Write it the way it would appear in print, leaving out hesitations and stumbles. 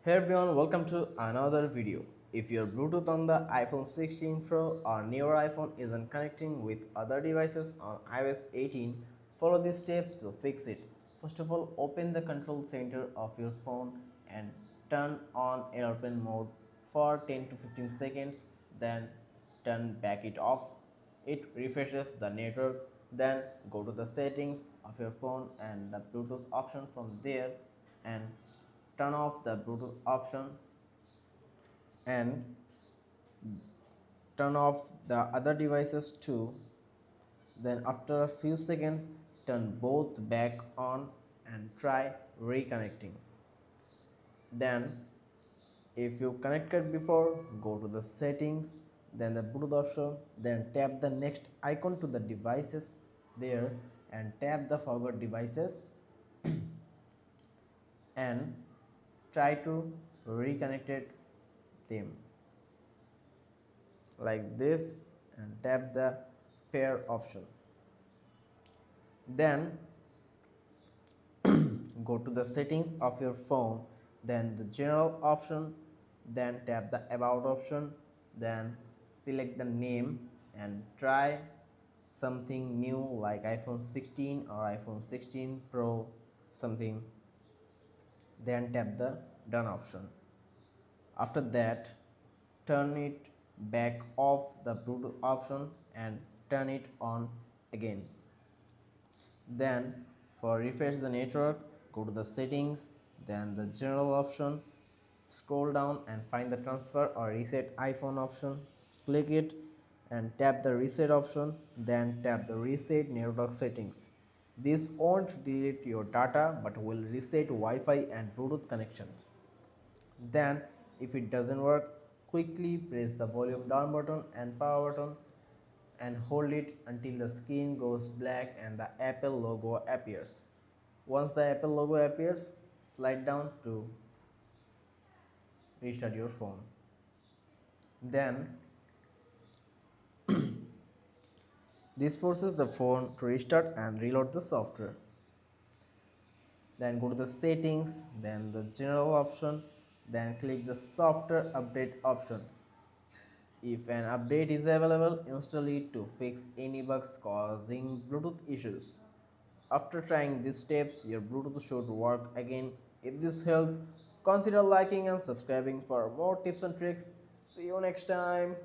Hey everyone, welcome to another video. If your Bluetooth on the iPhone 16 Pro or newer iPhone isn't connecting with other devices on iOS 18, follow these steps to fix it. First of all, open the control center of your phone and turn on airplane mode for 10 to 15 seconds, then turn back it off. It refreshes the network. Then go to the settings of your phone and the Bluetooth option from there and turn off the Bluetooth option and turn off the other devices too. Then after a few seconds turn both back on and try reconnecting. Then if you connected before, go to the settings, then the Bluetooth option, then tap the next icon to the devices there and tap the forgot devices and try to reconnect them like this and tap the pair option. Then go to the settings of your phone, then the general option, then tap the about option, then select the name and try something new like iPhone 16 or iPhone 16 Pro something, then tap the done option. After that, turn it back off the Bluetooth option and turn it on again. Then for refresh the network, go to the settings, then the general option, scroll down and find the transfer or reset iPhone option. Click it and tap the reset option, then tap the reset network settings. This won't delete your data but will reset Wi-Fi and Bluetooth connections. Then if it doesn't work, quickly press the volume down button and power button and hold it until the screen goes black and the Apple logo appears. Once the Apple logo appears, slide down to restart your phone. Then this forces the phone to restart and reload the software. Then go to the settings, then the general option, then click the software update option. If an update is available, install it to fix any bugs causing Bluetooth issues. After trying these steps, your Bluetooth should work again. If this helped, consider liking and subscribing for more tips and tricks. See you next time.